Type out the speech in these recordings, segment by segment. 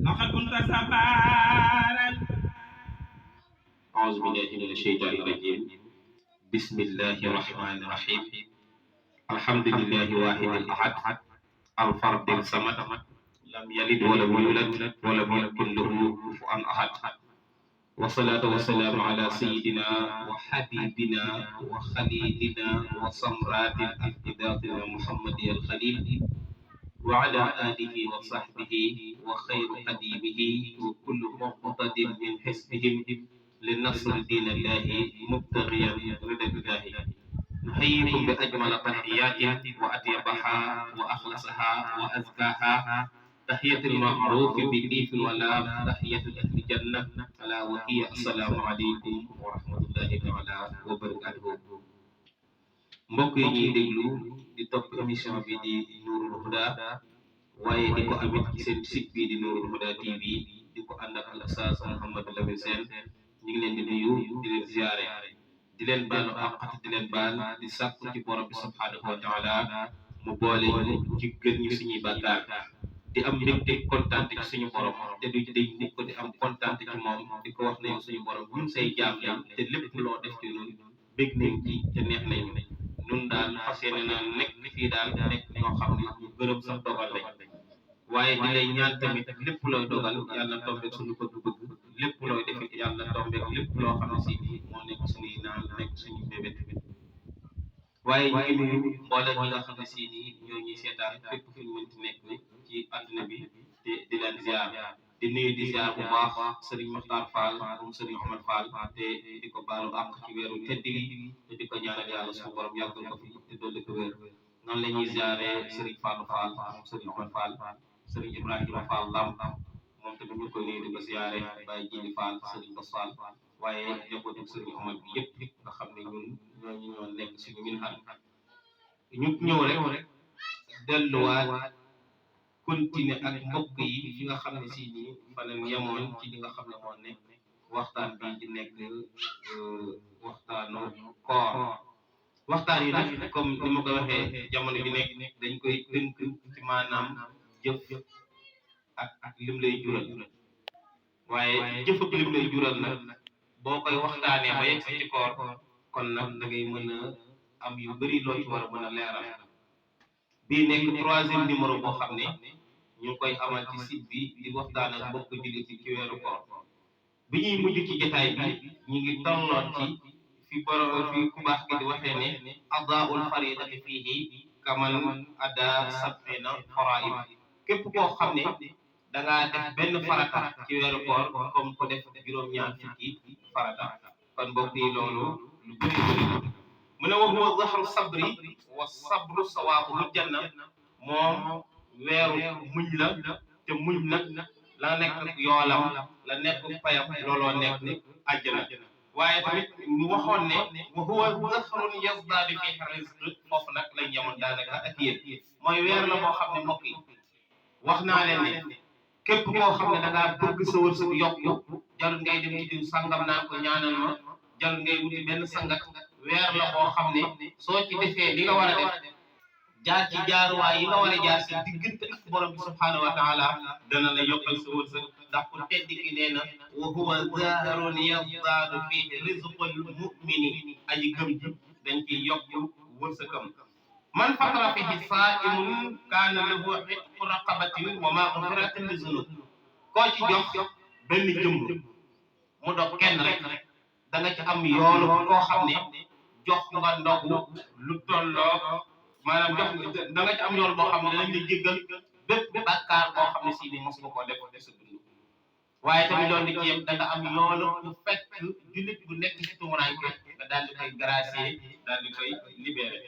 لقد كنت سفارا. أعوذ بالله من الشيطان الرجيم. بسم الله الرحمن الرحيم. الحمد لله واحد الأحد الفرد الصمد لم يلد ولم يولد ولم يكن له كفوا أحد. والصلاة والسلام على سيدنا وحبيبنا وخليلنا وسمرات الإفدادنا محمد الخليل وعلى آله وصحبه وخير قديمه وكل مقتد من حزبهم لنصر دين الله مبتغيا رضا الله. نحييكم بأجمل تحيات وأطيبها وأخلصها وأزكاها تحية المعروف بالديف الولاء تحية أهل الجنة ألا وهي السلام عليكم ورحمة الله تعالى وبركاته. mbokk yi ñuy déglu di topp émission bi di Nourul Huda waaye di ko amit ci seen site bii di Nourul Huda TV di ko ànd ak Oustaz Mouhamadou Lamine Sène ñu ngi leen di nuyu di leen ziare di leen baalu àq di leen baal di sàkku ci borom bi subhanahu wa taala mu boole ñu ci gën ñu suñuy bàkkaar di am mbégte kontaan ci suñu borom te du dañ mukk di am kontaan ci moom di ko wax ne suñu borom ñun say jaam lañ te lépp loo def ci ñun bég nañ ci te neex nañu ñun daal fas yéene na nekk fii daal nekk ñoo xam ne ñu gërëm sax dogal lañ waaye di lay ñaan tamit lépp looy dogal yàlla tombeeg suñu bëgg-bëgg lépp looy def yàlla tombeeg lépp loo xam ne si moo nekk suñuy naan nekk suñu bébét waaye ñu ngi nuyu mboolem ñi nga xam ne si nii ñoo ñuy seetaan fépp fu ñu mënti nekk ci àdduna bi te di leen ziar di nuyu di ziar bu baax Serigne Makhtar Fall moom Serigne Omar Fall te di ko baalu àq ci weeru tedd gi te di ko ñaanal yàlla suñu borom yàggal ko fi te dolli ko wér noonu la ñuy ziare Serigne Fallou Fall moom Serigne Omar Fall Serigne Ibrahima Fall Lam moom tamit ñu koy nuyu di ko ziare Baye Jili Fall Serigne Bass Fall waaye njabootu Serigne Omar bi yëpp nga xam ne ñun ñooñu ñoo nekk suñu min xan ñu ñëw rek delluwaat continuer ak mbokk yi fi nga xam ne si nii fa leen yemoon ci li nga xam ne moo nekk waxtaan bi ci nekk waxtaanu koor waxtaan yi nag comme ni ma ko waxee jamono bi nekk dañ koy tënk ci maanaam jëf ak lim lay jural waaye jëf ak lim lay jural nag boo koy waxtaanee ba yegg ci koor kon nag da ngay mën a am yu bëri loo ci war a mën a leeral bii nekk 3e numéro boo xam ne ñu ngi koy amal ci site bi di waxtaan ak mbokk jullit ci weeru koor bi ñuy mujj ci jotaay bi ñu ngi tolloon ci fi ku baax gi di waxee ne adaa'ul faridati fiihi kaman ada sab'ina faraa'id képp koo xam ne da ngaa def benn farata ci weeru koor comme ko def juróom-ñaar fukki farata kon mbokk yi loolu lu bëri mu ne wa huwa zahru sabri wa sabru sawaabuhu janna moom weeru muñ la te muñ nag la nekk yoolam la nekk payam looloo nekk àjjana waaye tamit ñu waxoon ne wa huwa zahrun yazdaadu fiihi rizq foofu nag lañ yemoon daanaka ak yéen mooy weer la boo xam ne mbokk yi wax naa leen ne képp koo xam ne da ngaa bëgg sa wërsëg yokk jarul ngay dem ci diw sangam naa ko ñaanal ma jarul ngay wuti benn sangat weer la boo xam ne soo ci defee li nga war a def jaar ci jaaruwaay yi nga war a jaar si diggante ak borom bi subhaanahu wa taala dana la yokkal sa wërsëg ndax ku tedd ki nee na wa huwa zahrun yazdaadu fiihi rizqul mu'mini aji gëm ji dañ ciy yokk wërsëgam man fatara fiihi saa'imun kaana lahu itqu raqabatin wa maghfiratin li zunub koo ci jox benn jëmm mu dog kenn rek da nga ci am yoolu koo xam ne jox nga ndogu lu tolloo maanaam jox da nga ci am yool boo xam ne dañ la jéggal bépp bàkkaar boo xam ne si ni mos nga koo def sa dund waaye tamit loolu di ci yëpp da nga am yoolu bu fekk jullit bu nekk ci tumuraanke nga daal di koy gracier daal di koy libéré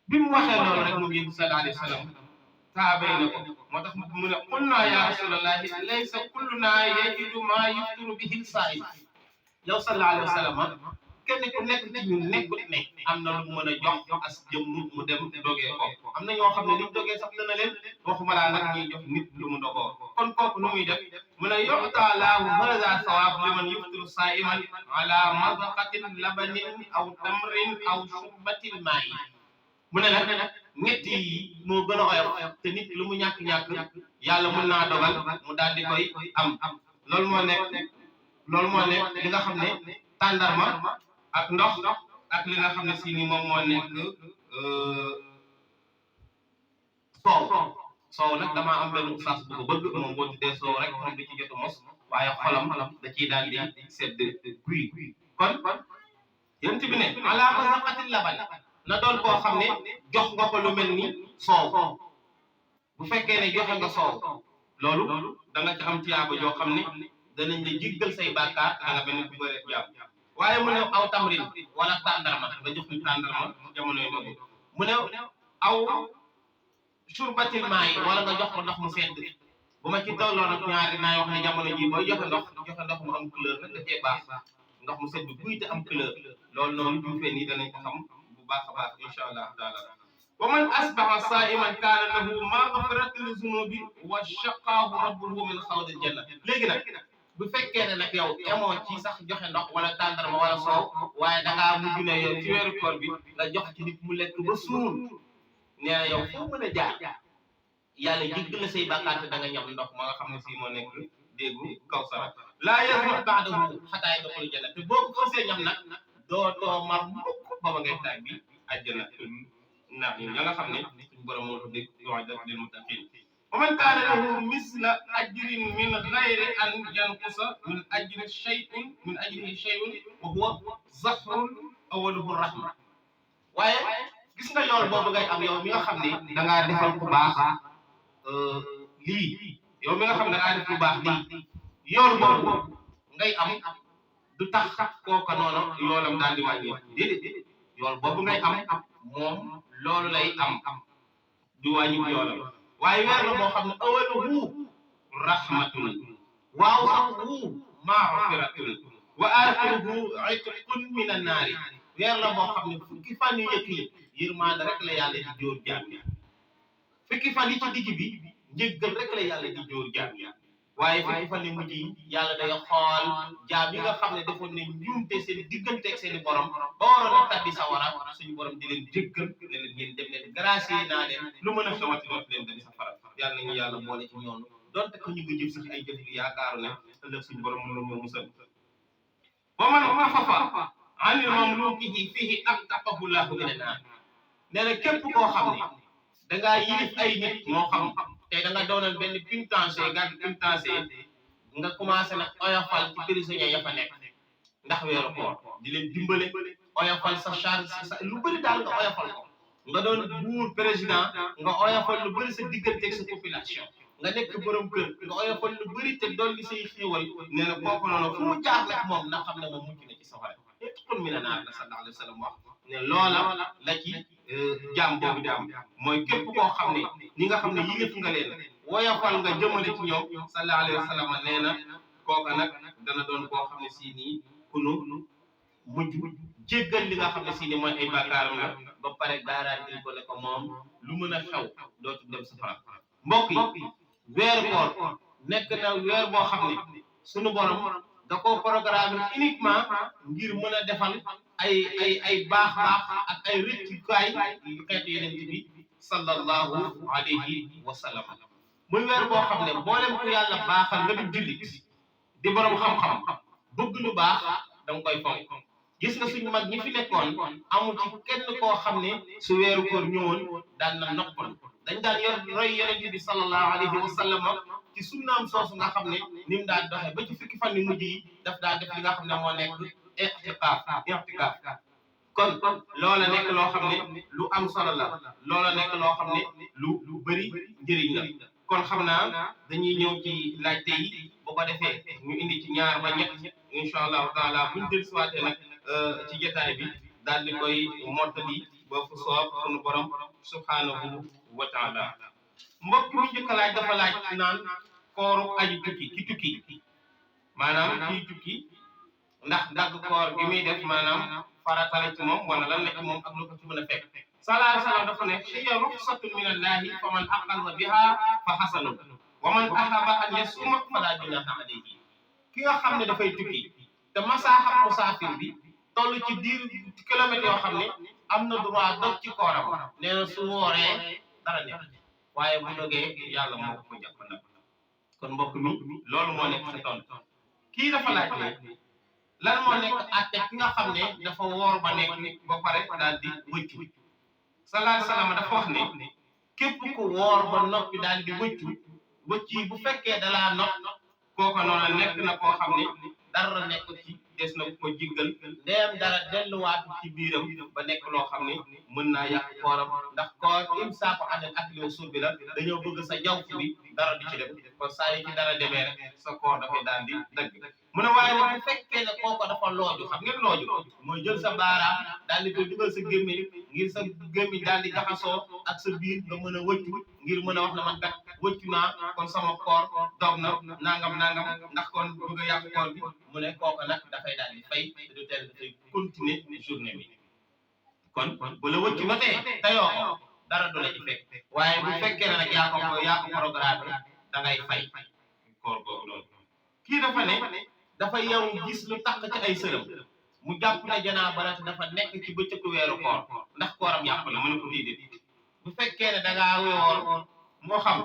bi mu waxee loolu rek moom yéen sallallahu alayhi wa sallam taabay na ko moo tax mu ne qul naa ya rasulallahi laysa kullunaa yajidu maa yufturu bihi saa'im yow sallallahu alayhi wa sallam kenn ku nekk ci ñun nekkut ne am na lu mën a jox as jëmm mu dem dogee ko am na ñoo xam ne liñ dogee sax dana leen waxuma laa nag ñuy jox nit lu mu dogoo kon kooku nu muy def mu ne yu'ta lahu hadha sawaab liman yuftiru saa'iman ala madaqatin labanin aw tamrin aw shurbatil maa'i mu ne nag ñett yi moo gën a oyof te nit lu mu ñàkk-ñàkk yàlla mën naa dogal mu daal di koy am loolu moo nekk li nga xam ne tàndarma ak ndox ak li nga xam ne si ni moom moo nekk soow nag damaa am benn sas bu ko bëgg moom boo tuddee soow rek moom di ci jot a mos waaye xolam da ciy daal di sedd guy kon yonent bi ne alaa mazaqatil laban na doon koo xam ne jox nga ko lu mel ni soow bu fekkee ne joxe nga soow loolu da nga ci am tiyaaba joo xam ne danañ la jéggal say bàkkaar da nga benn bu bëre jaam waaye mu ne aw tamrin wala tàndarma nga jox ñu tàndarma jamonoy ndogu mu ne aw surbatil maay wala nga jox ko ndox mu sedd bu ma ci tolloo nag ñaari naay wax ne jamono ji booy joxe ndox mu am couleur nag da cee baax ndox mu sedd buy te am couleur loolu noonu juufee nii danañ ko xam bu baax a baax insha allah taala wa man asbaha saiman kaana lahu maghfiratun li zunubi wa shaqaahu rabbuhu min xawdil janna léegi nag bu fekkee ne nag yow emoo ci sax joxe ndox wala tàndarma wala soow waaye dangaa mujj ne yow ci weeru koor bi nga jox ci nit mu lekk ba suur nee na yow foo mën a jaar yàlla jéggal la say bàkkaar te da nga ñam ndox ma nga xam ne si moo nekk déggu Kawsara laa yazma ba'dahu xataa yadxul janna te boo ko xasee ñam nag dootoo mar mukk ba ba ngay taaj bi àjjana ndax ya nga xam ne suñu borom moo ko dégg yu'addat lil muttaqin wa man kaana lahu misla ajrin min gayri an yanqusa min ajrihi shay'un wa huwa zahrun awwaluhu rahma waaye gis nga yool boobu ngay am yow mi nga xam ne da ngaa defal ku baax lii yow mi nga xam ne da ngaa def lu baax lii yool boobu ngay am du tax kooka noonu yoolam daal di wàññi déedéet yool boobu ngay am moom loolu lay am du wàññi yoolam waaye weer la boo xam ne awaluhu rahmatun waaw sax wu maghfiratun wa axiruhu itqun min annaari weer la boo xam ne fukki fan yu njëkk yi yërmande rek la yàlla di jóor jaam ya fukki fan yi ci digg bi njëggal rek la yàlla di jóor jaam ya waaye fukki fan yu mujj yi yàlla day xool jaam yi nga xam ne defoon ne njuumte seen digganteeg seen i borom ba waroon a tabbi sawara suñu borom di leen jéggal ne leen ngeen dem leen gracier naa leen lu mën a xewati dootu leen dem safara yàlla nañu yàlla boole ci ñoonu donte ko ñu ngi jëf sax ay jëf yu yaakaaru ne ëllëg suñu borom mën na ñoo musal wa man xafafa anil mamlukihi fihi aqtaqahu llahu min an-naar nee na képp koo xam ne da ngaa yilif ay nit moo xam tey da nga doonoon benn pénitencier garde pénitentiaire nga commencé nag oyofal ci prisonniers ya fa nekk ndax weeru koor di leen dimbale oyofal sa charge sa lu bëri daal nga oyofal ko nga doon buur président nga oyofal lu bëri sa digganteeg sa population nga nekk borom kër nga oyofal lu bëri te doon li say xéewal nee na kooku noonu fu mu jaar nag moom na xam ne moom mucc na ci safara kon mi na naar la sallallahu alayhi wa sallam wax ne loola la ci jaam boobu di am mooy képp koo xam ne ñi nga xam ne yilif nga leen woyofal nga jëmale ci ñoom sallallahu alayhi wa sallam nee na kooka nag dana doon koo xam ne si nii kunu mujj jéggal li nga xam ne si nii mooy ay bàkkaaram la ba pare garanti ko ne ko moom lu mën a xew dootu dem safara mbokk yi weeru koor nekk na weer boo xam ne sunu borom da koo programme uniquement ngir mën a defal ay baax ak ay rëccukaay yu xeetu yeneen bi sallallahu alayhi wa sallam muy weer boo xam ne mboolem ku yàlla baaxal nga di jullit di borom xam-xam bëgg lu baax da nga koy fonk gis nga suñu mag ñi fi nekkoon amul ci kenn koo xam ne su weeru koor ñëwoon daan na noppal dañ daan roy yeneen bi sallallahu alayhi wa sallam ci sunnaam soosu nga xam ne ni mu daan doxee ba ci fukki fan yu mujj yi daf daan def li nga xam ne moo nekk i'tikaaf kon loola nekk loo xam ne lu am solo la loola nekk loo xam ne lu bëri njëriñ la kon xam naa dañuy ñëw ci laajte yi bu ko defee ñu indi ci ñaar ba ñett incha allahu taala buñ dellusiwaatee nag ci jotaay bi daal di koy mottali ba fu soob sunu borom subhanahu wa taala mbokk mi njëkk a laaj dafa laaj naan kooru aji tukki ki tukki maanaam kii tukki ndax dagg koor gi muy def maanaam farata la ci moom wala lan la ci moom ak lu ko ci mën a fekk sallallahu alayhi wa sallam dafa ne hiya ruxsatun min allahi fa man aqalla biha fa hasanun wa man ahaba an yasuma fala junaha alayhi ki nga xam ne dafay tukki te masaaxab musaafir bi toll ci diir kilomètres yoo xam ne am na droit dog ci kooram nee na su wooree dara nekk waaye bu dogee yàlla moo ko jàpp nag kon mbokk mi loolu moo nekk sa tontu kii dafa laaj ne lan moo nekk àtte ki nga xam ne dafa woor ba nekk ba pare daal di wëccu sallallahu alayhi wa sallam dafa wax ne képp ku woor ba noppi daal di wëccu wëcc yi bu fekkee dalaa nopp kooka noonu nekk na koo xam ne dara nekk ci des na ko jiggal ndeem dara delluwaatu ci biiram ba nekk loo xam ne mën naa yàq kooram ndax koor imsaaku anil akli wa surbi la dañoo bëgg sa jaww bi dara di ci dem kon saa yi ci dara demee rek sa koor dafay daal di dëgg mu ne waaye nag bu fekkee ne kooko dafa looju xam ngeen looju mooy jël sa baaraam daal di koy dugal sa gémmiñ ngir sa gémmiñ daal di jaxasoo ak sa biir nga mën a wëccu ngir mën a wax ne man kat wëccu naa kon sama koor dog na nangam ndax kon bëgg a yàq koor bi mu ne kooko nag dafay daal di fay te du teel dafay continuer journée bi kon bu la wëccu ba tey yoo ko dara du la ci fekk waaye bu fekkee ne nag yaa ko programme da ngay fay koor boobu loolu kii dafa ne dafa yow gis lu taq ci ay sërëm mu jàpp na janaaba la te dafa nekk ci bëccëgu weeru koor ndax kooram yàpp na mu ne ko déedéet bu fekkee ne da ngaa woor moo xam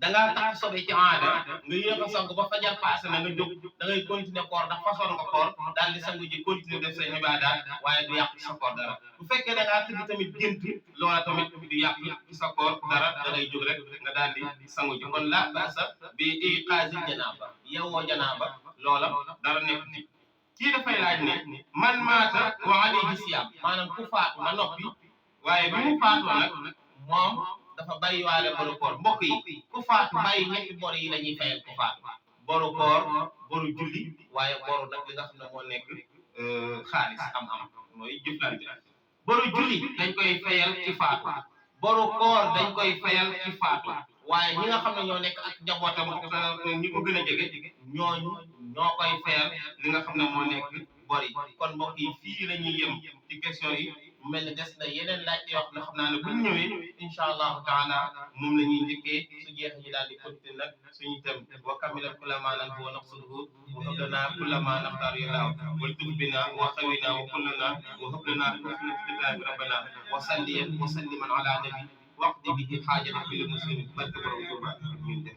da ngaa takk sobe ci aada nga yéex a sangu ba fajar passé na nga jóg da ngay continuer koor ndax façon nga koor daal di sangu ji continuer def say ibaadaat waaye du yàq ci sa koor dara bu fekkee da ngaa tëdd tamit gént loola tamit du yàq ci sa koor dara da ngay jóg rek nga daal di sangu ji kon la basa bi iqaazi janaaba yewoo janaaba loola dara nekk ci kii dafay laaj ne man maata wa alayhi siyaam maanaam ku faatu ma noppi waaye bi mu faatoo nag moom dafa bàyyi waale boru koor mbokk yi ku faatu bàyyi ñetti bor yi la ñuy fayal ku faatu boru koor boru julli waaye boru nag li nga xam ne moo nekk xaalis am mooy jëflante boru julli dañ koy fayal ci faatu boru koor dañ koy fayal ci faatu waaye ñi nga xam ne ñoo nekk ak njabootam ñi ko gën a jege ñooñu ñoo koy fayal li nga xam ne moo nekk bor yi kon mbokk yi fii la ñuy yem ci question yi mu mel ne des na yeneen laaj yoo xam ne xam naa ne bu ñu ñëwee incha allahu taala moom la ñuy njëkkee su jeexee ñu daal di continuer nag suñu thème wa kamila kulla ma nanhu wa naqsuduhu wa hab lana kulla ma naxtaaru yallaahu wal tub bina wa xawina wa kullana wa hab lana husna istiqaami rabbana wa salliyan wa salliman ala nabi waqdi bihi xaajata kulli muslimin barke borom Tuuba min def